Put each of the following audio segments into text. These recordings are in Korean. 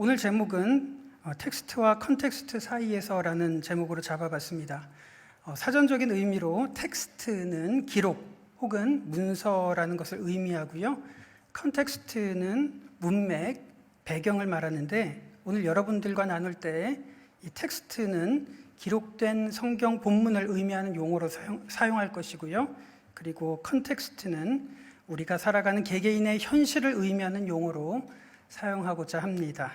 오늘 제목은 텍스트와 컨텍스트 사이에서라는 제목으로 잡아봤습니다. 사전적인 의미로 텍스트는 기록 혹은 문서라는 것을 의미하고요. 컨텍스트는 문맥, 배경을 말하는데 오늘 여러분들과 나눌 때 이 텍스트는 기록된 성경 본문을 의미하는 용어로 사용할 것이고요. 그리고 컨텍스트는 우리가 살아가는 개개인의 현실을 의미하는 용어로 사용하고자 합니다.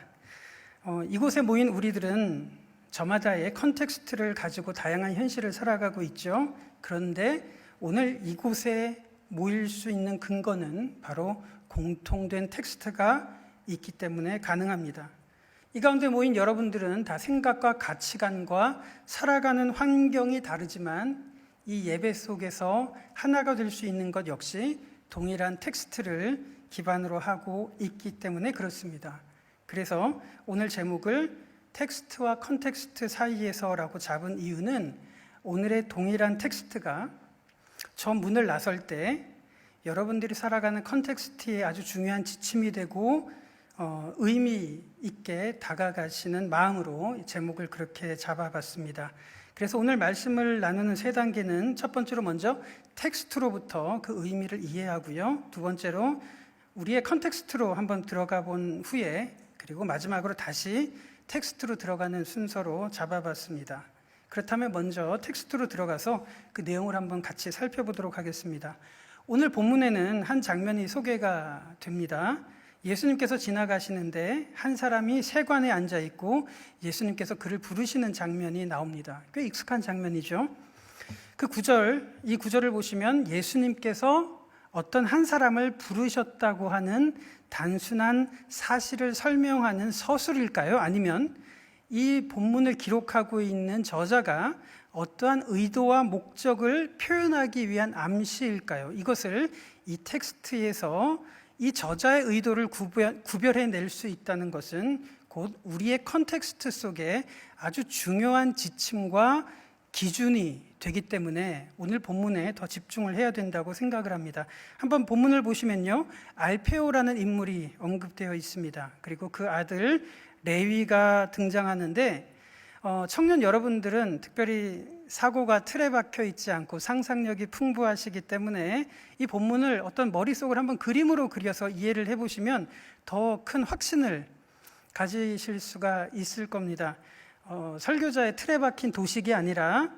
이곳에 모인 우리들은 저마다의 컨텍스트를 가지고 다양한 현실을 살아가고 있죠. 그런데 오늘 이곳에 모일 수 있는 근거는 바로 공통된 텍스트가 있기 때문에 가능합니다. 이 가운데 모인 여러분들은 다 생각과 가치관과 살아가는 환경이 다르지만 이 예배 속에서 하나가 될 수 있는 것 역시 동일한 텍스트를 기반으로 하고 있기 때문에 그렇습니다. 그래서 오늘 제목을 텍스트와 컨텍스트 사이에서라고 잡은 이유는 오늘의 동일한 텍스트가 저 문을 나설 때 여러분들이 살아가는 컨텍스트에 아주 중요한 지침이 되고 의미 있게 다가가시는 마음으로 제목을 그렇게 잡아봤습니다. 그래서 오늘 말씀을 나누는 세 단계는 첫 번째로 먼저 텍스트로부터 그 의미를 이해하고요. 두 번째로 우리의 컨텍스트로 한번 들어가 본 후에 그리고 마지막으로 다시 텍스트로 들어가는 순서로 잡아봤습니다. 그렇다면 먼저 텍스트로 들어가서 그 내용을 한번 같이 살펴보도록 하겠습니다. 오늘 본문에는 한 장면이 소개가 됩니다. 예수님께서 지나가시는데 한 사람이 세관에 앉아 있고 예수님께서 그를 부르시는 장면이 나옵니다. 꽤 익숙한 장면이죠. 이 구절을 보시면 예수님께서 어떤 한 사람을 부르셨다고 하는 단순한 사실을 설명하는 서술일까요? 아니면 이 본문을 기록하고 있는 저자가 어떠한 의도와 목적을 표현하기 위한 암시일까요? 이것을 이 텍스트에서 이 저자의 의도를 구별해낼 수 있다는 것은 곧 우리의 컨텍스트 속에 아주 중요한 지침과 기준이 되기 때문에 오늘 본문에 더 집중을 해야 된다고 생각을 합니다. 한번 본문을 보시면요, 알페오라는 인물이 언급되어 있습니다. 그리고 그 아들 레위가 등장하는데 청년 여러분들은 특별히 사고가 틀에 박혀 있지 않고 상상력이 풍부하시기 때문에 이 본문을 어떤 머릿속을 한번 그림으로 그려서 이해를 해보시면 더 큰 확신을 가지실 수가 있을 겁니다. 설교자의 틀에 박힌 도식이 아니라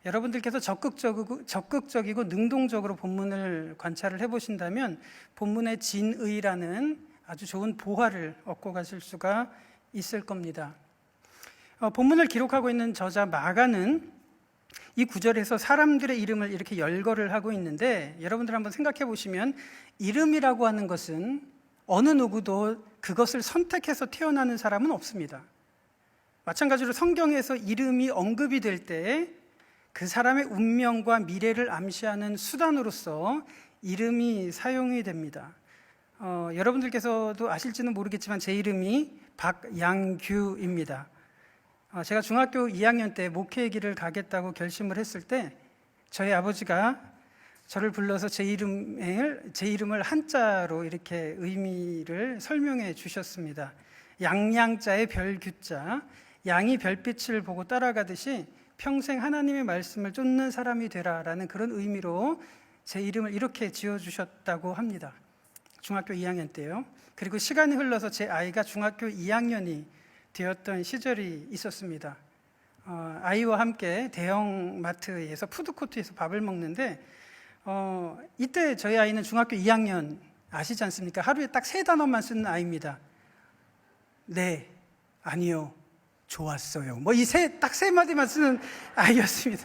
여러분들께서 적극적이고 능동적으로 본문을 관찰을 해보신다면 본문의 진의라는 아주 좋은 보화를 얻고 가실 수가 있을 겁니다. 본문을 기록하고 있는 저자 마가는 이 구절에서 사람들의 이름을 이렇게 열거를 하고 있는데 여러분들 한번 생각해 보시면 이름이라고 하는 것은 어느 누구도 그것을 선택해서 태어나는 사람은 없습니다. 마찬가지로 성경에서 이름이 언급이 될 때 그 사람의 운명과 미래를 암시하는 수단으로서 이름이 사용이 됩니다. 여러분들께서도 아실지는 모르겠지만 제 이름이 박양규입니다. 제가 중학교 2학년 때 목회 길을 가겠다고 결심을 했을 때 저희 아버지가 저를 불러서 제 이름을 한자로 이렇게 의미를 설명해 주셨습니다. 양양자의 별규자, 양이 별빛을 보고 따라가듯이 평생 하나님의 말씀을 쫓는 사람이 되라라는 그런 의미로 제 이름을 이렇게 지어주셨다고 합니다. 중학교 2학년 때요. 그리고 시간이 흘러서 제 아이가 중학교 2학년이 되었던 시절이 있었습니다. 아이와 함께 대형마트에서 푸드코트에서 밥을 먹는데 이때 저희 아이는 중학교 2학년 아시지 않습니까? 하루에 딱 3단어만 쓰는 아이입니다. 네, 아니요, 좋았어요. 이 딱 3마디만 쓰는 아이였습니다.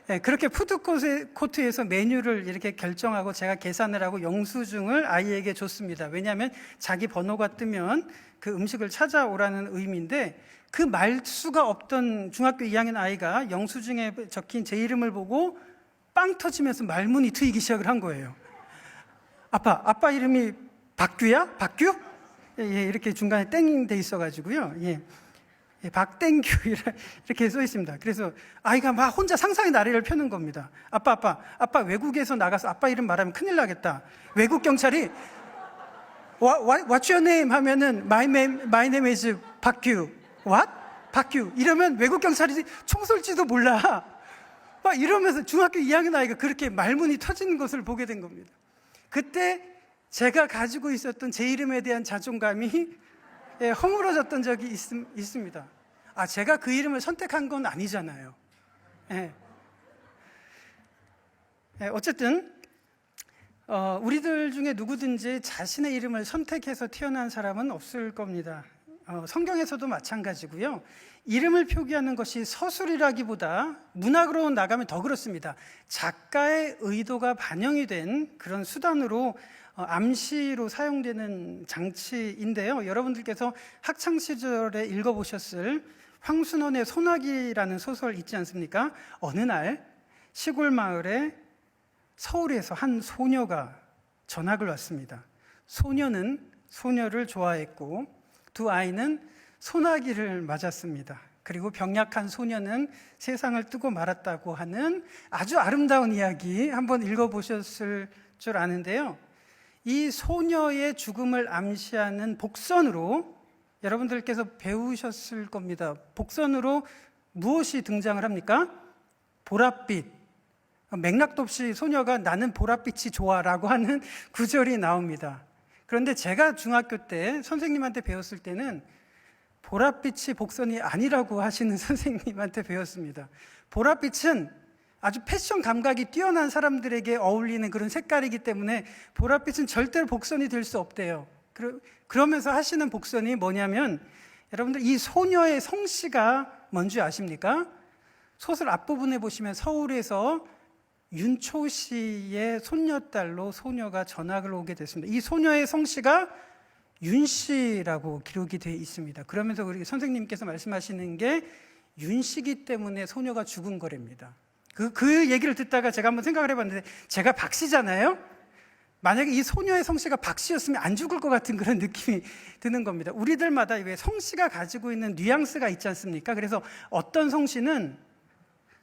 네, 그렇게 푸드코트에서 메뉴를 이렇게 결정하고 제가 계산을 하고 영수증을 아이에게 줬습니다. 왜냐하면 자기 번호가 뜨면 그 음식을 찾아오라는 의미인데 그 말수가 없던 중학교 2학년 아이가 영수증에 적힌 제 이름을 보고 빵 터지면서 말문이 트이기 시작을 한 거예요. 아빠 이름이 박규야? 박규? 예, 이렇게 중간에 땡 돼 있어가지고요. 예, 박땡규 이렇게 써 있습니다. 그래서 아이가 막 혼자 상상의 나래를 펴는 겁니다. 아빠 외국에서 나가서 아빠 이름 말하면 큰일 나겠다. 외국 경찰이 What's your name? 하면은 My name is 박규, what? 박규 이러면 외국 경찰이 총 쏠지도 몰라. 막 이러면서 중학교 2학년 아이가 그렇게 말문이 터지는 것을 보게 된 겁니다. 그때 제가 가지고 있었던 제 이름에 대한 자존감이 허물어졌던 적이 있습니다. 제가 그 이름을 선택한 건 아니잖아요. 어쨌든 우리들 중에 누구든지 자신의 이름을 선택해서 태어난 사람은 없을 겁니다. 성경에서도 마찬가지고요. 이름을 표기하는 것이 서술이라기보다 문학으로 나가면 더 그렇습니다. 작가의 의도가 반영이 된 그런 수단으로 암시로 사용되는 장치인데요. 여러분들께서 학창 시절에 읽어보셨을 황순원의 소나기라는 소설 있지 않습니까? 어느 날 시골 마을에 서울에서 한 소녀가 전학을 왔습니다. 소녀는 소녀를 좋아했고 두 아이는 소나기를 맞았습니다. 그리고 병약한 소녀는 세상을 뜨고 말았다고 하는 아주 아름다운 이야기 한번 읽어보셨을 줄 아는데요. 이 소녀의 죽음을 암시하는 복선으로 여러분들께서 배우셨을 겁니다. 복선으로 무엇이 등장을 합니까? 보랏빛. 맥락도 없이 소녀가 나는 보랏빛이 좋아라고 하는 구절이 나옵니다. 그런데 제가 중학교 때 선생님한테 배웠을 때는 보랏빛이 복선이 아니라고 하시는 선생님한테 배웠습니다. 보랏빛은 아주 패션 감각이 뛰어난 사람들에게 어울리는 그런 색깔이기 때문에 보랏빛은 절대로 복선이 될 수 없대요. 그러면서 하시는 복선이 뭐냐면 여러분들 이 소녀의 성씨가 뭔지 아십니까? 소설 앞부분에 보시면 서울에서 윤초 씨의 손녀딸로 소녀가 전학을 오게 됐습니다. 이 소녀의 성씨가 윤 씨라고 기록이 되어 있습니다. 그러면서 우리 선생님께서 말씀하시는 게 윤 씨기 때문에 소녀가 죽은 거랍니다. 그 얘기를 듣다가 제가 한번 생각을 해봤는데 제가 박 씨잖아요. 만약에 이 소녀의 성씨가 박 씨였으면 안 죽을 것 같은 그런 느낌이 드는 겁니다. 우리들마다 왜 성씨가 가지고 있는 뉘앙스가 있지 않습니까? 그래서 어떤 성씨는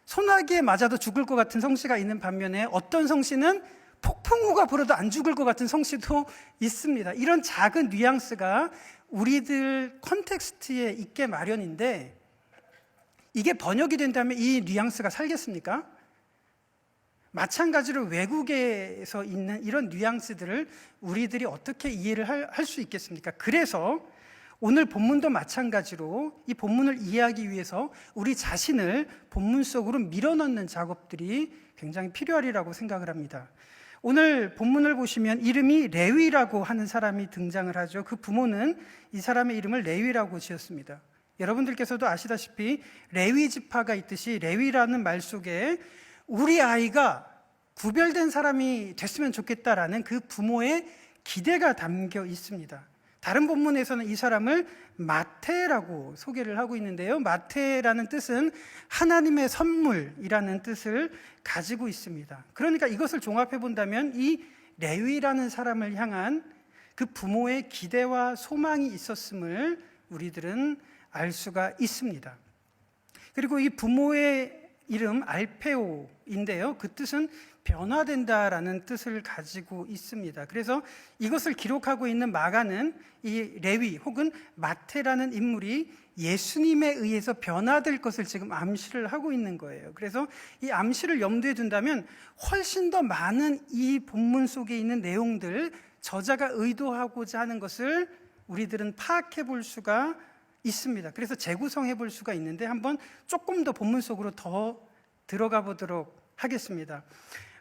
소나기에 맞아도 죽을 것 같은 성씨가 있는 반면에 어떤 성씨는 폭풍우가 불어도 안 죽을 것 같은 성씨도 있습니다. 이런 작은 뉘앙스가 우리들 컨텍스트에 있게 마련인데 이게 번역이 된다면 이 뉘앙스가 살겠습니까? 마찬가지로 외국에서 있는 이런 뉘앙스들을 우리들이 어떻게 이해를 할 수 있겠습니까? 그래서 오늘 본문도 마찬가지로 이 본문을 이해하기 위해서 우리 자신을 본문 속으로 밀어넣는 작업들이 굉장히 필요하리라고 생각을 합니다. 오늘 본문을 보시면 이름이 레위라고 하는 사람이 등장을 하죠. 그 부모는 이 사람의 이름을 레위라고 지었습니다. 여러분들께서도 아시다시피 레위 지파가 있듯이 레위라는 말 속에 우리 아이가 구별된 사람이 됐으면 좋겠다라는 그 부모의 기대가 담겨 있습니다. 다른 본문에서는 이 사람을 마태라고 소개를 하고 있는데요. 마태라는 뜻은 하나님의 선물이라는 뜻을 가지고 있습니다. 그러니까 이것을 종합해 본다면 이 레위라는 사람을 향한 그 부모의 기대와 소망이 있었음을 우리들은 알 수가 있습니다. 그리고 이 부모의 이름 알페오인데요. 그 뜻은 변화된다라는 뜻을 가지고 있습니다. 그래서 이것을 기록하고 있는 마가는 이 레위 혹은 마태라는 인물이 예수님에 의해서 변화될 것을 지금 암시를 하고 있는 거예요. 그래서 이 암시를 염두에 둔다면 훨씬 더 많은 이 본문 속에 있는 내용들, 저자가 의도하고자 하는 것을 우리들은 파악해 볼 수가 있습니다. 그래서 재구성해 볼 수가 있는데 한번 조금 더 본문 속으로 더 들어가 보도록 하겠습니다.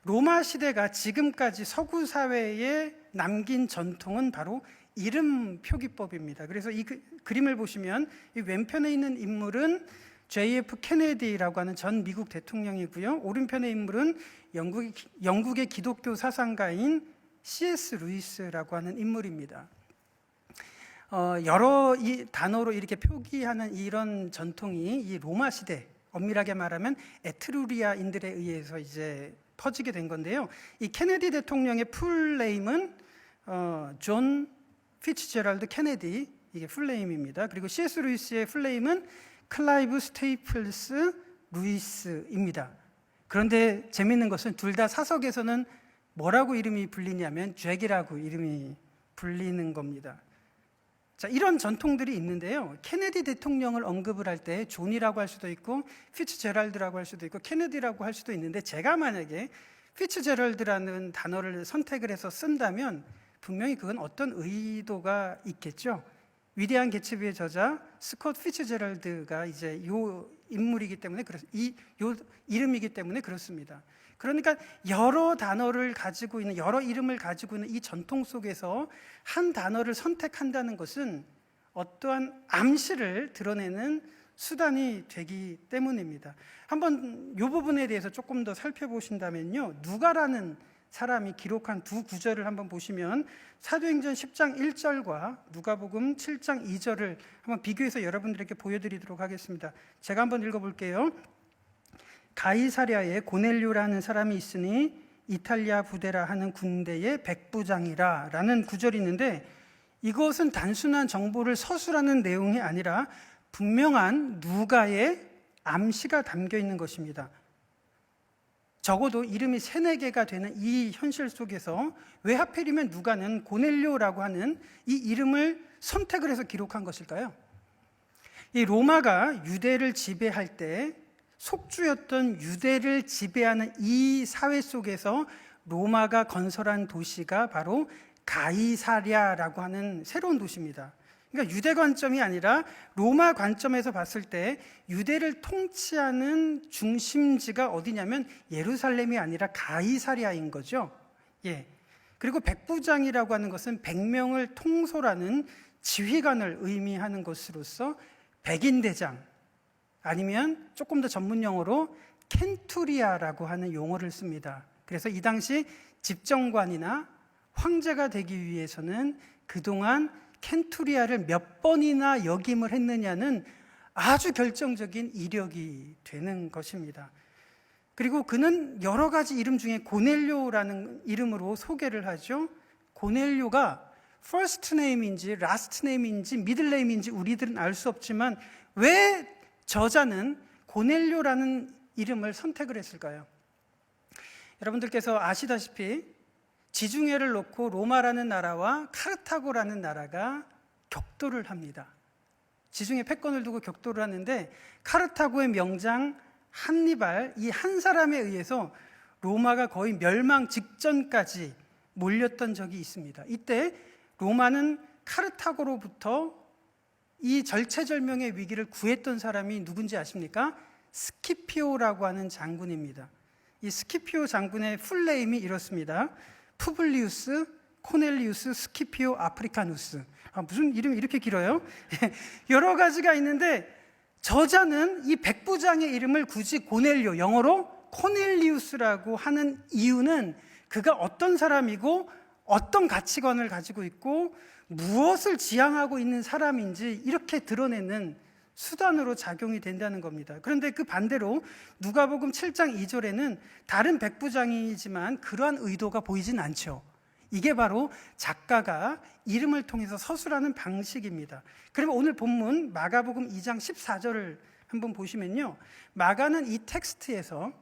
로마 시대가 지금까지 서구 사회에 남긴 전통은 바로 이름 표기법입니다. 그래서 이 그림을 보시면 이 왼편에 있는 인물은 JF 케네디라고 하는 전 미국 대통령이고요. 오른편의 인물은 영국의 기독교 사상가인 C.S. 루이스라고 하는 인물입니다. 여러 이 단어로 이렇게 표기하는 이런 전통이 이 로마 시대, 엄밀하게 말하면 에트루리아인들에 의해서 이제 퍼지게 된 건데요. 이 케네디 대통령의 풀네임은 존 피츠제럴드 케네디, 이게 풀네임입니다. 그리고 C.S. 루이스의 풀네임은 클라이브 스테이플스 루이스입니다. 그런데 재미있는 것은 둘 다 사석에서는 뭐라고 이름이 불리냐면 잭이라고 이름이 불리는 겁니다. 자, 이런 전통들이 있는데요. 케네디 대통령을 언급을 할 때 존이라고 할 수도 있고 피츠제럴드라고 할 수도 있고 케네디라고 할 수도 있는데, 제가 만약에 피츠제럴드라는 단어를 선택을 해서 쓴다면 분명히 그건 어떤 의도가 있겠죠. 위대한 개츠비의 저자 스콧 피츠제럴드가 이제 요 인물이기 때문에 요 이름이기 때문에 그렇습니다. 그러니까 여러 단어를 가지고 있는, 여러 이름을 가지고 있는 이 전통 속에서 한 단어를 선택한다는 것은 어떠한 암시를 드러내는 수단이 되기 때문입니다. 한번 이 부분에 대해서 조금 더 살펴보신다면요, 누가라는 사람이 기록한 두 구절을 한번 보시면 사도행전 10장 1절과 누가복음 7장 2절을 한번 비교해서 여러분들에게 보여드리도록 하겠습니다. 제가 한번 읽어볼게요. 가이사랴에 고넬료라는 사람이 있으니 이탈리아 부대라 하는 군대의 백부장이라 라는 구절이 있는데, 이것은 단순한 정보를 서술하는 내용이 아니라 분명한 누가의 암시가 담겨 있는 것입니다. 적어도 이름이 3-4개가 되는 이 현실 속에서 왜 하필이면 누가는 고넬료라고 하는 이 이름을 선택을 해서 기록한 것일까요? 이 로마가 유대를 지배할 때 속주였던 유대를 지배하는 이 사회 속에서 로마가 건설한 도시가 바로 가이사랴라고 하는 새로운 도시입니다. 그러니까 유대 관점이 아니라 로마 관점에서 봤을 때 유대를 통치하는 중심지가 어디냐면 예루살렘이 아니라 가이사랴인 거죠. 예. 그리고 백부장이라고 하는 것은 100명을 통솔하는 지휘관을 의미하는 것으로서 백인대장, 아니면 조금 더 전문 용어로 켄투리아라고 하는 용어를 씁니다. 그래서 이 당시 집정관이나 황제가 되기 위해서는 그동안 켄투리아를 몇 번이나 역임을 했느냐는 아주 결정적인 이력이 되는 것입니다. 그리고 그는 여러 가지 이름 중에 고넬료라는 이름으로 소개를 하죠. 고넬료가 first name인지 last name인지 middle name인지 우리들은 알 수 없지만 왜 저자는 고넬료라는 이름을 선택을 했을까요? 여러분들께서 아시다시피 지중해를 놓고 로마라는 나라와 카르타고라는 나라가 격돌을 합니다. 지중해 패권을 두고 격돌을 하는데, 카르타고의 명장 한니발, 이 한 사람에 의해서 로마가 거의 멸망 직전까지 몰렸던 적이 있습니다. 이때 로마는 카르타고로부터 이 절체절명의 위기를 구했던 사람이 누군지 아십니까? 스키피오라고 하는 장군입니다. 이 스키피오 장군의 풀네임이 이렇습니다. 푸블리우스 코넬리우스 스키피오 아프리카누스. 무슨 이름이 이렇게 길어요? 여러 가지가 있는데, 저자는 이 백부장의 이름을 굳이 고넬료, 영어로 코넬리우스라고 하는 이유는 그가 어떤 사람이고 어떤 가치관을 가지고 있고 무엇을 지향하고 있는 사람인지 이렇게 드러내는 수단으로 작용이 된다는 겁니다. 그런데 그 반대로 누가복음 7장 2절에는 다른 백부장이지만 그러한 의도가 보이진 않죠. 이게 바로 작가가 이름을 통해서 서술하는 방식입니다. 그리고 오늘 본문 마가복음 2장 14절을 한번 보시면요, 마가는 이 텍스트에서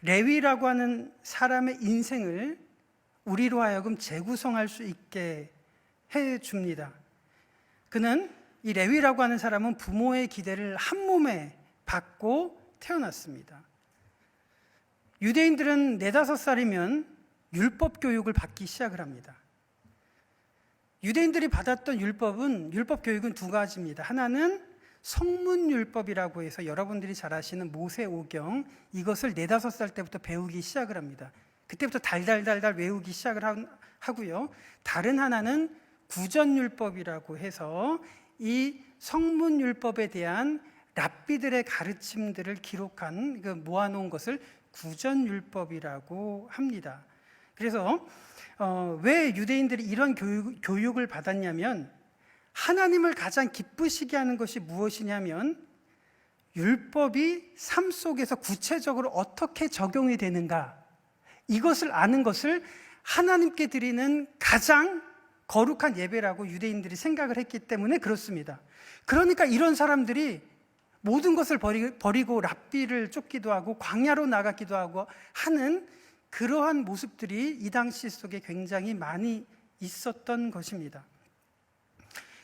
레위라고 하는 사람의 인생을 우리로 하여금 재구성할 수 있게 해줍니다. 그는, 이 레위라고 하는 사람은 부모의 기대를 한 몸에 받고 태어났습니다. 유대인들은 4-5살이면 율법 교육을 받기 시작을 합니다. 유대인들이 받았던 율법 교육은 2가지입니다. 하나는 성문율법이라고 해서 여러분들이 잘 아시는 모세오경, 이것을 4-5살 때부터 배우기 시작을 합니다. 그때부터 달달달달 외우기 시작을 하고요. 다른 하나는 구전율법이라고 해서 이 성문율법에 대한 랍비들의 가르침들을 기록한, 모아놓은 것을 구전율법이라고 합니다. 그래서 왜 유대인들이 이런 교육을 받았냐면, 하나님을 가장 기쁘시게 하는 것이 무엇이냐면 율법이 삶 속에서 구체적으로 어떻게 적용이 되는가, 이것을 아는 것을 하나님께 드리는 가장 거룩한 예배라고 유대인들이 생각을 했기 때문에 그렇습니다. 그러니까 이런 사람들이 모든 것을 버리고 랍비를 쫓기도 하고 광야로 나가기도 하고 하는 그러한 모습들이 이 당시 속에 굉장히 많이 있었던 것입니다.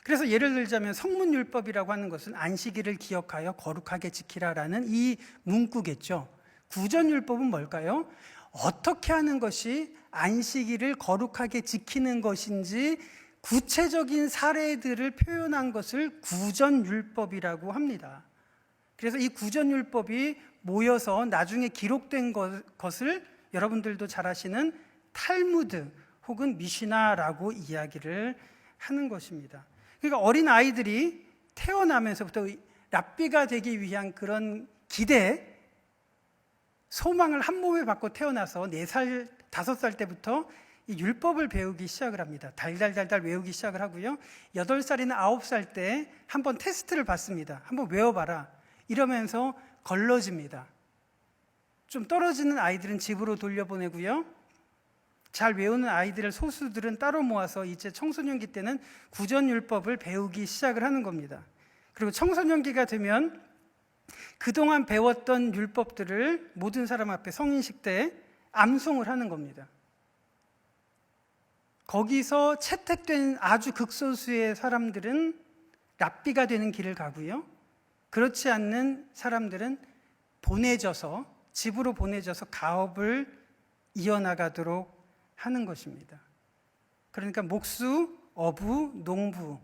그래서 예를 들자면 성문율법이라고 하는 것은 안식일을 기억하여 거룩하게 지키라라는 이 문구겠죠. 구전율법은 뭘까요? 어떻게 하는 것이 안식일을 거룩하게 지키는 것인지 구체적인 사례들을 표현한 것을 구전율법이라고 합니다. 그래서 이 구전율법이 모여서 나중에 기록된 것을 여러분들도 잘 아시는 탈무드 혹은 미시나라고 이야기를 하는 것입니다. 그러니까 어린 아이들이 태어나면서부터 랍비가 되기 위한 그런 기대, 소망을 한 몸에 받고 태어나서 4살, 5살 때부터 이 율법을 배우기 시작을 합니다. 달달달달 외우기 시작을 하고요. 8살이나 9살 때 한번 테스트를 받습니다. 한번 외워봐라. 이러면서 걸러집니다. 좀 떨어지는 아이들은 집으로 돌려보내고요. 잘 외우는 아이들을 소수들은 따로 모아서 이제 청소년기 때는 구전율법을 배우기 시작을 하는 겁니다. 그리고 청소년기가 되면 그동안 배웠던 율법들을 모든 사람 앞에 성인식 때 암송을 하는 겁니다. 거기서 채택된 아주 극소수의 사람들은 랍비가 되는 길을 가고요. 그렇지 않는 사람들은 집으로 보내져서 가업을 이어나가도록 하는 것입니다. 그러니까 목수, 어부, 농부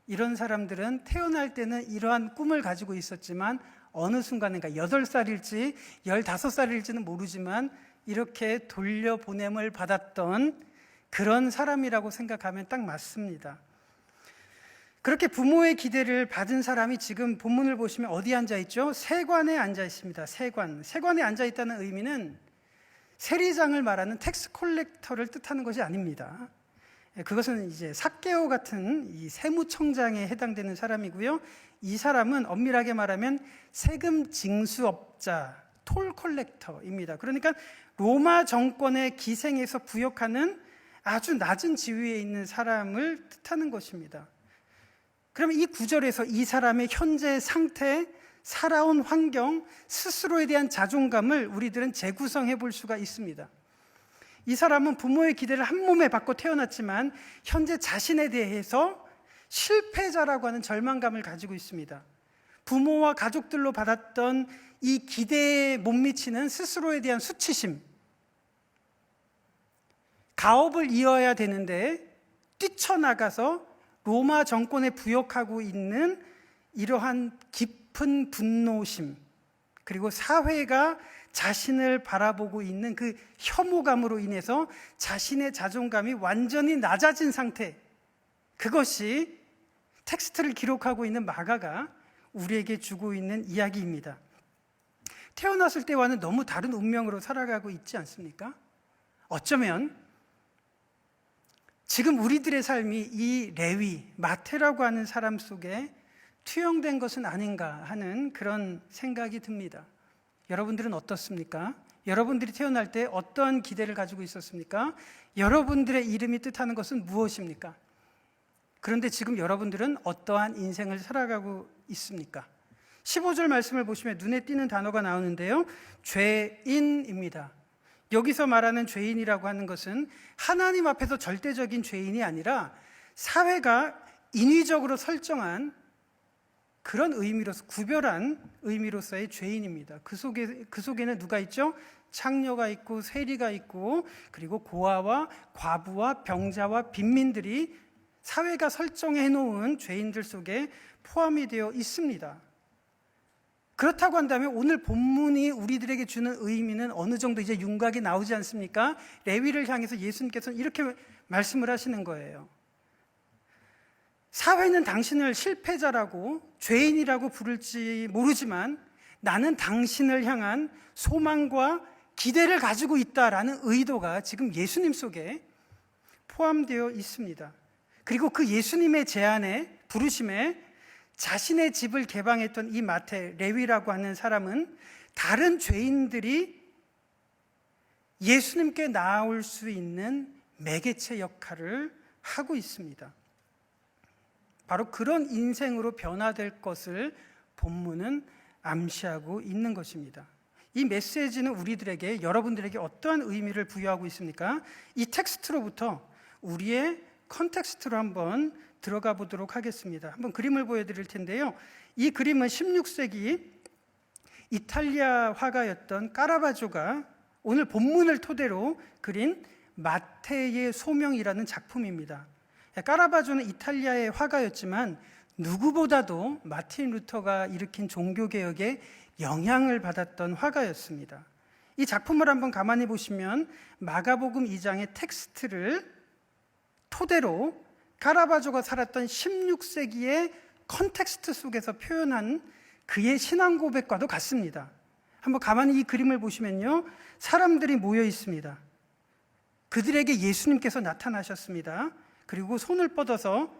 이런 사람들은 태어날 때는 이러한 꿈을 가지고 있었지만 어느 순간인가 8살일지 15살일지는 모르지만 이렇게 돌려보냄을 받았던 그런 사람이라고 생각하면 딱 맞습니다. 그렇게 부모의 기대를 받은 사람이 지금 본문을 보시면 어디에 앉아 있죠? 세관에 앉아 있습니다. 세관에 앉아 있다는 의미는 세리장을 말하는 텍스 콜렉터를 뜻하는 것이 아닙니다. 그것은 이제 삭개오 같은 이 세무청장에 해당되는 사람이고요. 이 사람은 엄밀하게 말하면 세금 징수업자, 톨 콜렉터입니다. 그러니까 로마 정권의 기생에서 부역하는 아주 낮은 지위에 있는 사람을 뜻하는 것입니다. 그러면 이 구절에서 이 사람의 현재 상태, 살아온 환경, 스스로에 대한 자존감을 우리들은 재구성해 볼 수가 있습니다. 이 사람은 부모의 기대를 한 몸에 받고 태어났지만 현재 자신에 대해서 실패자라고 하는 절망감을 가지고 있습니다. 부모와 가족들로 받았던 이 기대에 못 미치는 스스로에 대한 수치심, 가업을 이어야 되는데 뛰쳐나가서 로마 정권에 부역하고 있는 이러한 깊은 분노심, 그리고 사회가 자신을 바라보고 있는 그 혐오감으로 인해서 자신의 자존감이 완전히 낮아진 상태, 그것이 텍스트를 기록하고 있는 마가가 우리에게 주고 있는 이야기입니다. 태어났을 때와는 너무 다른 운명으로 살아가고 있지 않습니까? 어쩌면 지금 우리들의 삶이 이 레위, 마태라고 하는 사람 속에 투영된 것은 아닌가 하는 그런 생각이 듭니다. 여러분들은 어떻습니까? 여러분들이 태어날 때 어떠한 기대를 가지고 있었습니까? 여러분들의 이름이 뜻하는 것은 무엇입니까? 그런데 지금 여러분들은 어떠한 인생을 살아가고 있습니까? 15절 말씀을 보시면 눈에 띄는 단어가 나오는데요. 죄인입니다. 여기서 말하는 죄인이라고 하는 것은 하나님 앞에서 절대적인 죄인이 아니라 사회가 인위적으로 설정한 그런 의미로서, 구별한 의미로서의 죄인입니다. 그 속에는 누가 있죠? 창녀가 있고 세리가 있고 그리고 고아와 과부와 병자와 빈민들이 사회가 설정해 놓은 죄인들 속에 포함이 되어 있습니다. 그렇다고 한다면 오늘 본문이 우리들에게 주는 의미는 어느 정도 이제 윤곽이 나오지 않습니까? 레위를 향해서 예수님께서는 이렇게 말씀을 하시는 거예요. 사회는 당신을 실패자라고 죄인이라고 부를지 모르지만 나는 당신을 향한 소망과 기대를 가지고 있다라는 의도가 지금 예수님 속에 포함되어 있습니다. 그리고 그 예수님의 제안에, 부르심에 자신의 집을 개방했던 이 마태, 레위라고 하는 사람은 다른 죄인들이 예수님께 나아올 수 있는 매개체 역할을 하고 있습니다. 바로 그런 인생으로 변화될 것을 본문은 암시하고 있는 것입니다. 이 메시지는 우리들에게, 여러분들에게 어떠한 의미를 부여하고 있습니까? 이 텍스트로부터 우리의 컨텍스트로 한번 들어가 보도록 하겠습니다. 한번 그림을 보여드릴 텐데요. 이 그림은 16세기 이탈리아 화가였던 까라바조가 오늘 본문을 토대로 그린 마태의 소명이라는 작품입니다. 까라바조는 이탈리아의 화가였지만 누구보다도 마틴 루터가 일으킨 종교개혁에 영향을 받았던 화가였습니다. 이 작품을 한번 가만히 보시면 마가복음 2장의 텍스트를 토대로 까라바조가 살았던 16세기의 컨텍스트 속에서 표현한 그의 신앙 고백과도 같습니다. 한번 가만히 이 그림을 보시면요, 사람들이 모여 있습니다. 그들에게 예수님께서 나타나셨습니다. 그리고 손을 뻗어서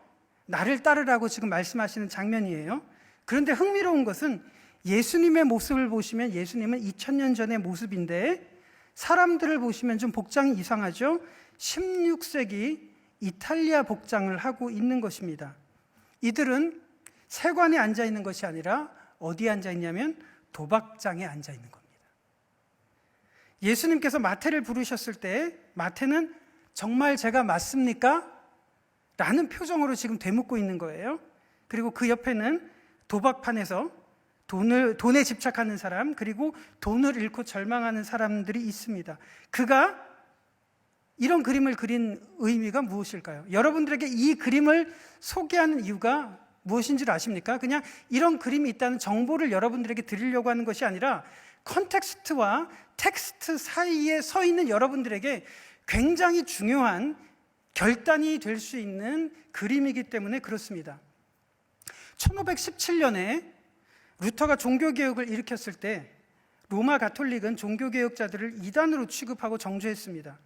나를 따르라고 지금 말씀하시는 장면이에요. 그런데 흥미로운 것은 예수님의 모습을 보시면 예수님은 2000년 전의 모습인데 사람들을 보시면 좀 복장이 이상하죠? 16세기 이탈리아 복장을 하고 있는 것입니다. 이들은 세관에 앉아 있는 것이 아니라 어디에 앉아 있냐면 도박장에 앉아 있는 겁니다. 예수님께서 마태를 부르셨을 때 마태는 정말 제가 맞습니까? 라는 표정으로 지금 되묻고 있는 거예요. 그리고 그 옆에는 도박판에서 돈에 집착하는 사람, 그리고 돈을 잃고 절망하는 사람들이 있습니다. 그가 이런 그림을 그린 의미가 무엇일까요? 여러분들에게 이 그림을 소개하는 이유가 무엇인지를 아십니까? 그냥 이런 그림이 있다는 정보를 여러분들에게 드리려고 하는 것이 아니라 컨텍스트와 텍스트 사이에 서 있는 여러분들에게 굉장히 중요한 결단이 될 수 있는 그림이기 때문에 그렇습니다. 1517년에 루터가 종교개혁을 일으켰을 때 로마 가톨릭은 종교개혁자들을 이단으로 취급하고 정죄했습니다.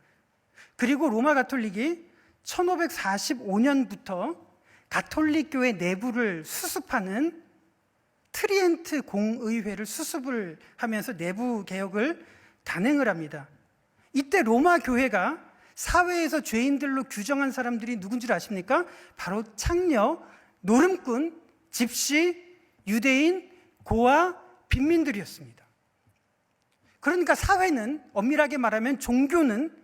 그리고 로마 가톨릭이 1545년부터 가톨릭 교회 내부를 수습하는 트리엔트 공의회를 수습을 하면서 내부 개혁을 단행을 합니다. 이때 로마 교회가 사회에서 죄인들로 규정한 사람들이 누군지 아십니까? 바로 창녀, 노름꾼, 집시, 유대인, 고아, 빈민들이었습니다. 그러니까 사회는, 엄밀하게 말하면 종교는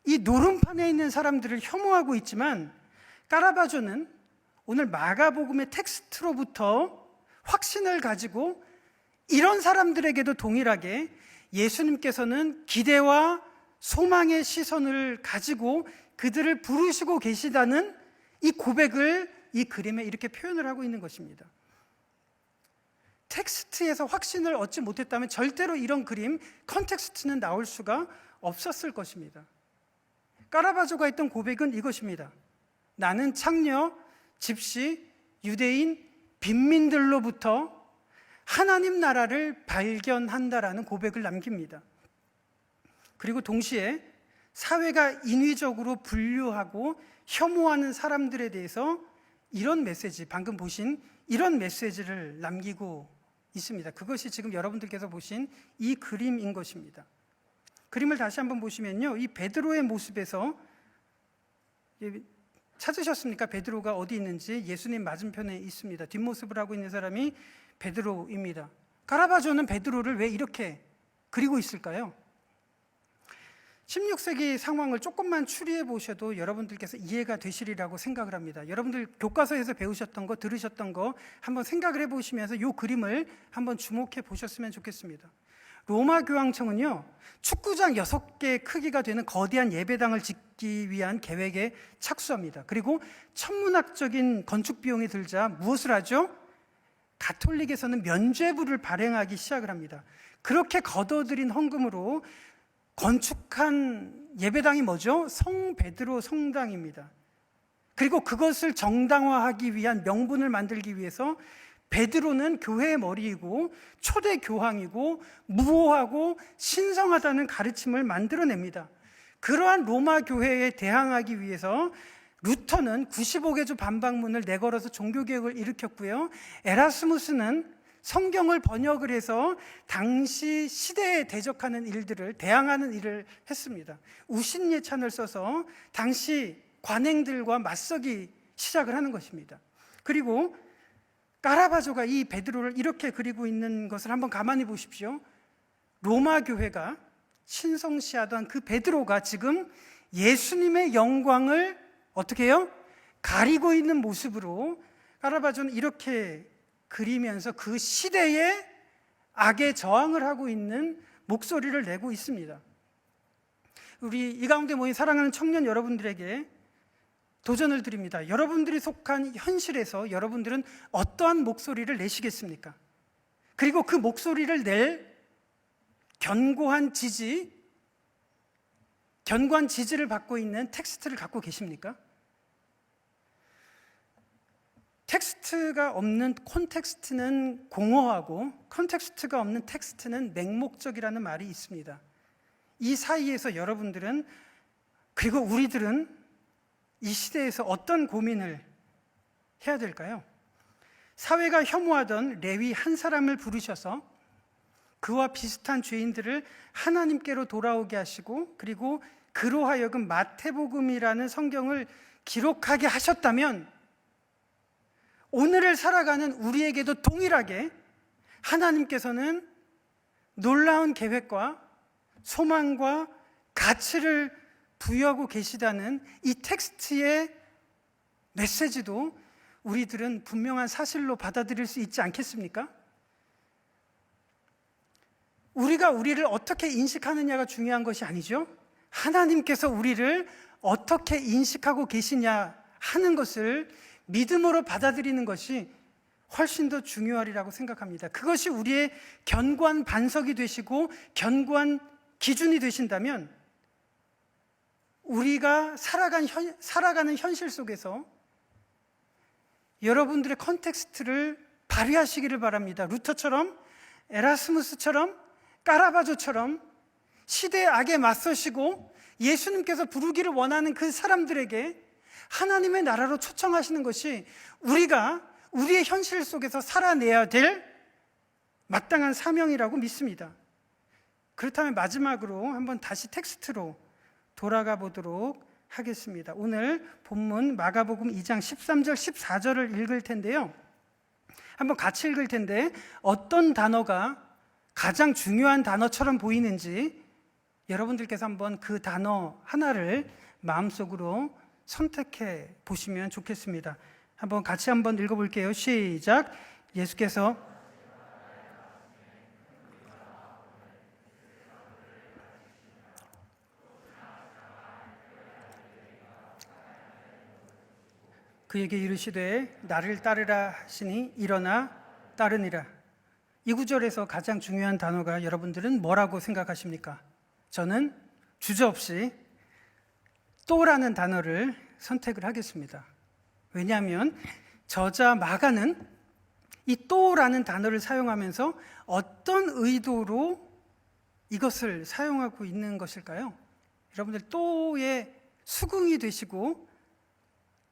이 노름판에 있는 사람들을 혐오하고 있지만 까라바조는 오늘 마가복음의 텍스트로부터 확신을 가지고 이런 사람들에게도 동일하게 예수님께서는 기대와 소망의 시선을 가지고 그들을 부르시고 계시다는 이 고백을 이 그림에 이렇게 표현을 하고 있는 것입니다. 텍스트에서 확신을 얻지 못했다면 절대로 이런 그림, 컨텍스트는 나올 수가 없었을 것입니다. 까라바조가 했던 고백은 이것입니다. 나는 창녀, 집시, 유대인, 빈민들로부터 하나님 나라를 발견한다라는 고백을 남깁니다. 그리고 동시에 사회가 인위적으로 분류하고 혐오하는 사람들에 대해서 이런 메시지, 방금 보신 이런 메시지를 남기고 있습니다. 그것이 지금 여러분들께서 보신 이 그림인 것입니다. 그림을 다시 한번 보시면요, 이 베드로의 모습에서 찾으셨습니까? 베드로가 어디 있는지. 예수님 맞은편에 있습니다. 뒷모습을 하고 있는 사람이 베드로입니다. 까라바조는 베드로를 왜 이렇게 그리고 있을까요? 16세기 상황을 조금만 추리해 보셔도 여러분들께서 이해가 되시리라고 생각을 합니다. 여러분들 교과서에서 배우셨던 거, 들으셨던 거 한번 생각을 해보시면서 이 그림을 한번 주목해 보셨으면 좋겠습니다. 로마 교황청은요, 축구장 6개 크기가 되는 거대한 예배당을 짓기 위한 계획에 착수합니다. 그리고 천문학적인 건축 비용이 들자 무엇을 하죠? 가톨릭에서는 면죄부를 발행하기 시작을 합니다. 그렇게 거둬들인 헌금으로 건축한 예배당이 뭐죠? 성 베드로 성당입니다. 그리고 그것을 정당화하기 위한 명분을 만들기 위해서 베드로는 교회의 머리이고 초대 교황이고 무호하고 신성하다는 가르침을 만들어냅니다. 그러한 로마 교회에 대항하기 위해서 루터는 95개조 반박문을 내걸어서 종교개혁을 일으켰고요. 에라스무스는 성경을 번역을 해서 당시 시대에 대적하는 일들을, 대항하는 일을 했습니다. 우신예찬을 써서 당시 관행들과 맞서기 시작을 하는 것입니다. 그리고 까라바조가 이 베드로를 이렇게 그리고 있는 것을 한번 가만히 보십시오. 로마 교회가 신성시하던 그 베드로가 지금 예수님의 영광을 어떻게 해요? 가리고 있는 모습으로 카라바조는 이렇게 그리면서 그 시대에 악에 저항을 하고 있는 목소리를 내고 있습니다. 우리 이 가운데 모인 사랑하는 청년 여러분들에게 도전을 드립니다. 여러분들이 속한 현실에서 여러분들은 어떠한 목소리를 내시겠습니까? 그리고 그 목소리를 낼 견고한 지지를 받고 있는 텍스트를 갖고 계십니까? 텍스트가 없는 콘텍스트는 공허하고 컨텍스트가 없는 텍스트는 맹목적이라는 말이 있습니다. 이 사이에서 여러분들은, 그리고 우리들은 이 시대에서 어떤 고민을 해야 될까요? 사회가 혐오하던 레위 한 사람을 부르셔서 그와 비슷한 죄인들을 하나님께로 돌아오게 하시고, 그리고 그로 하여금 마태복음이라는 성경을 기록하게 하셨다면 오늘을 살아가는 우리에게도 동일하게 하나님께서는 놀라운 계획과 소망과 가치를 부여하고 계시다는 이 텍스트의 메시지도 우리들은 분명한 사실로 받아들일 수 있지 않겠습니까? 우리가 우리를 어떻게 인식하느냐가 중요한 것이 아니죠. 하나님께서 우리를 어떻게 인식하고 계시냐 하는 것을 믿음으로 받아들이는 것이 훨씬 더 중요하리라고 생각합니다. 그것이 우리의 견고한 반석이 되시고 견고한 기준이 되신다면 우리가 살아가는 현실 속에서 여러분들의 컨텍스트를 발휘하시기를 바랍니다. 루터처럼, 에라스무스처럼, 까라바조처럼 시대의 악에 맞서시고 예수님께서 부르기를 원하는 그 사람들에게 하나님의 나라로 초청하시는 것이 우리가 우리의 현실 속에서 살아내야 될 마땅한 사명이라고 믿습니다. 그렇다면 마지막으로 한번 다시 텍스트로 돌아가 보도록 하겠습니다. 오늘 본문 마가복음 2장 13절 14절을 읽을 텐데요, 한번 같이 읽을 텐데 어떤 단어가 가장 중요한 단어처럼 보이는지 여러분들께서 한번 그 단어 하나를 마음속으로 선택해 보시면 좋겠습니다. 한번 같이 한번 읽어볼게요. 시작. 예수께서 그에게 이르시되 나를 따르라 하시니 일어나 따르니라. 이 구절에서 가장 중요한 단어가 여러분들은 뭐라고 생각하십니까? 저는 주저없이 또라는 단어를 선택을 하겠습니다. 왜냐하면 저자 마가는 이 또라는 단어를 사용하면서 어떤 의도로 이것을 사용하고 있는 것일까요? 여러분들 또의 수긍이 되시고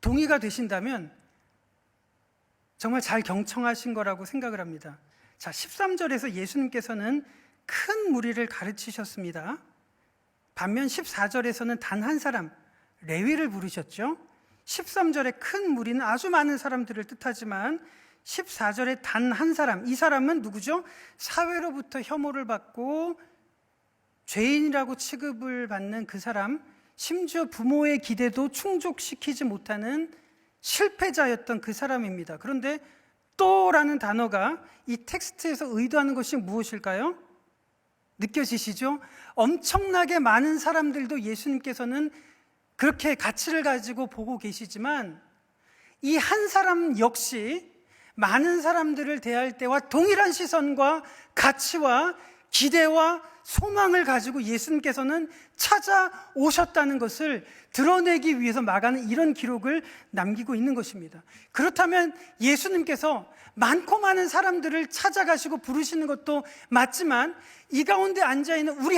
동의가 되신다면 정말 잘 경청하신 거라고 생각을 합니다. 자, 13절에서 예수님께서는 큰 무리를 가르치셨습니다. 반면 14절에서는 단 한 사람, 레위를 부르셨죠. 13절에 큰 무리는 아주 많은 사람들을 뜻하지만 14절에 단 한 사람, 이 사람은 누구죠? 사회로부터 혐오를 받고 죄인이라고 취급을 받는 그 사람, 심지어 부모의 기대도 충족시키지 못하는 실패자였던 그 사람입니다. 그런데 또라는 단어가 이 텍스트에서 의도하는 것이 무엇일까요? 느껴지시죠? 엄청나게 많은 사람들도 예수님께서는 그렇게 가치를 가지고 보고 계시지만 이 한 사람 역시 많은 사람들을 대할 때와 동일한 시선과 가치와 기대와 소망을 가지고 예수님께서는 찾아오셨다는 것을 드러내기 위해서 마가는 이런 기록을 남기고 있는 것입니다. 그렇다면 예수님께서 많고 많은 사람들을 찾아가시고 부르시는 것도 맞지만 이 가운데 앉아있는 우리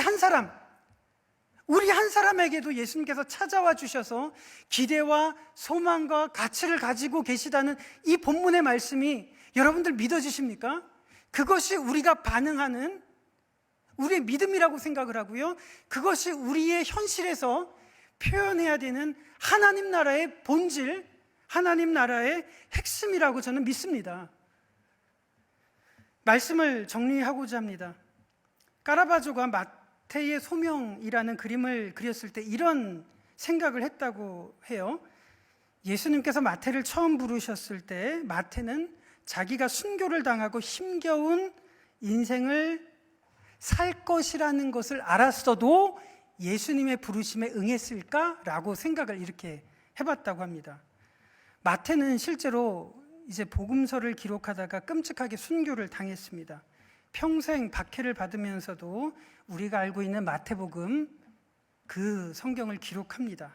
한 사람에게도 예수님께서 찾아와 주셔서 기대와 소망과 가치를 가지고 계시다는 이 본문의 말씀이 여러분들 믿어지십니까? 그것이 우리가 반응하는 우리의 믿음이라고 생각을 하고요, 그것이 우리의 현실에서 표현해야 되는 하나님 나라의 본질, 하나님 나라의 핵심이라고 저는 믿습니다. 말씀을 정리하고자 합니다. 까라바조가 마태의 소명이라는 그림을 그렸을 때 이런 생각을 했다고 해요. 예수님께서 마태를 처음 부르셨을 때 마태는 자기가 순교를 당하고 힘겨운 인생을 살 것이라는 것을 알았어도 예수님의 부르심에 응했을까라고 생각을 이렇게 해봤다고 합니다. 마태는 실제로 이제 복음서를 기록하다가 끔찍하게 순교를 당했습니다. 평생 박해를 받으면서도 우리가 알고 있는 마태복음 그 성경을 기록합니다.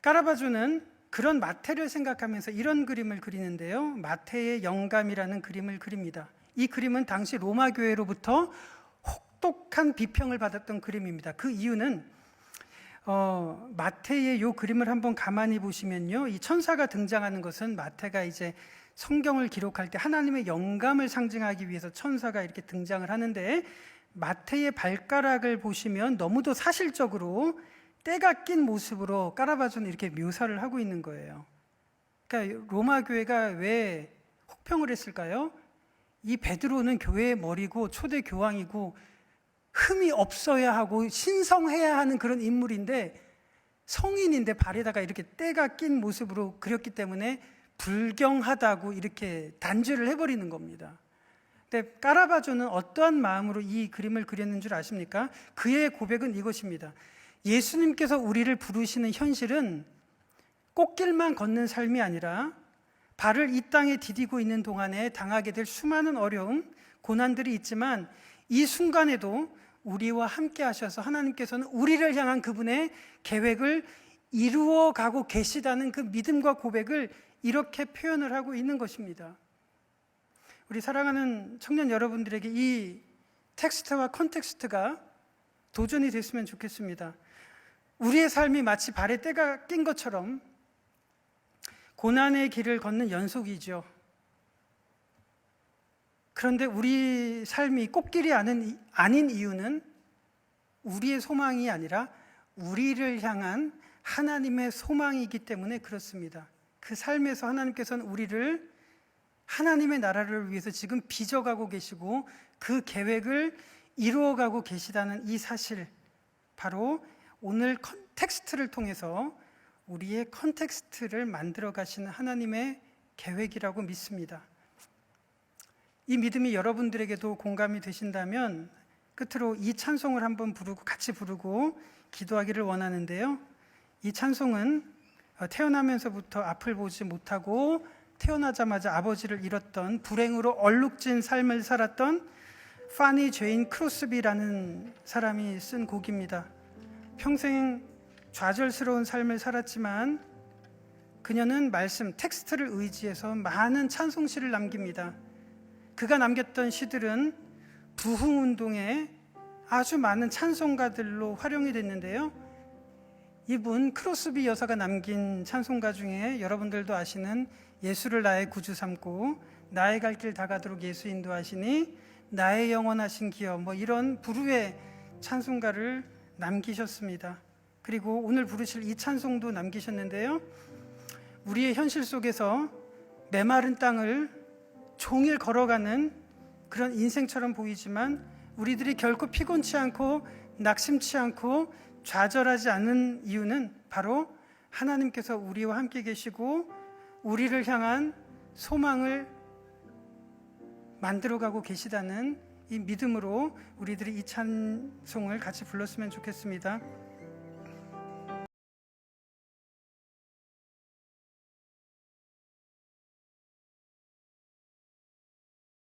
까라바조는 그런 마태를 생각하면서 이런 그림을 그리는데요. 마태의 영감이라는 그림을 그립니다. 이 그림은 당시 로마 교회로부터 혹독한 비평을 받았던 그림입니다. 그 이유는 마태의 이 그림을 한번 가만히 보시면요, 이 천사가 등장하는 것은 마태가 이제 성경을 기록할 때 하나님의 영감을 상징하기 위해서 천사가 이렇게 등장을 하는데, 마태의 발가락을 보시면 너무도 사실적으로 때가 낀 모습으로 까라바조는 이렇게 묘사를 하고 있는 거예요. 그러니까 로마 교회가 왜 혹평을 했을까요? 이 베드로는 교회의 머리고 초대 교황이고 흠이 없어야 하고 신성해야 하는 그런 인물인데, 성인인데 발에다가 이렇게 때가 낀 모습으로 그렸기 때문에 불경하다고 이렇게 단죄를 해버리는 겁니다. 근데 까라바조는 어떠한 마음으로 이 그림을 그렸는 줄 아십니까? 그의 고백은 이것입니다. 예수님께서 우리를 부르시는 현실은 꽃길만 걷는 삶이 아니라 발을 이 땅에 디디고 있는 동안에 당하게 될 수많은 어려움, 고난들이 있지만 이 순간에도 우리와 함께 하셔서 하나님께서는 우리를 향한 그분의 계획을 이루어 가고 계시다는 그 믿음과 고백을 이렇게 표현을 하고 있는 것입니다. 우리 사랑하는 청년 여러분들에게 이 텍스트와 컨텍스트가 도전이 됐으면 좋겠습니다. 우리의 삶이 마치 발에 때가 낀 것처럼 고난의 길을 걷는 연속이죠. 그런데 우리 삶이 꽃길이 아닌 이유는 우리의 소망이 아니라 우리를 향한 하나님의 소망이기 때문에 그렇습니다. 그 삶에서 하나님께서는 우리를 하나님의 나라를 위해서 지금 빚어가고 계시고 그 계획을 이루어가고 계시다는 이 사실, 바로 오늘 텍스트를 통해서 우리의 컨텍스트를 만들어 가시는 하나님의 계획이라고 믿습니다. 이 믿음이 여러분들에게도 공감이 되신다면 끝으로 이 찬송을 한번 같이 부르고 기도하기를 원하는데요. 이 찬송은 태어나면서부터 앞을 보지 못하고 태어나자마자 아버지를 잃었던 불행으로 얼룩진 삶을 살았던 파니 제인 크로스비라는 사람이 쓴 곡입니다. 평생 좌절스러운 삶을 살았지만 그녀는 말씀, 텍스트를 의지해서 많은 찬송시를 남깁니다. 그가 남겼던 시들은 부흥운동에 아주 많은 찬송가들로 활용이 됐는데요. 이분 크로스비 여사가 남긴 찬송가 중에 여러분들도 아시는 예수를 나의 구주 삼고 나의 갈 길 다 가도록 예수 인도하시니 나의 영원하신 기여, 이런 부르의 찬송가를 남기셨습니다. 그리고 오늘 부르실 이 찬송도 남기셨는데요. 우리의 현실 속에서 메마른 땅을 종일 걸어가는 그런 인생처럼 보이지만 우리들이 결코 피곤치 않고 낙심치 않고 좌절하지 않는 이유는 바로 하나님께서 우리와 함께 계시고 우리를 향한 소망을 만들어가고 계시다는 이 믿음으로 우리들이 이 찬송을 같이 불렀으면 좋겠습니다.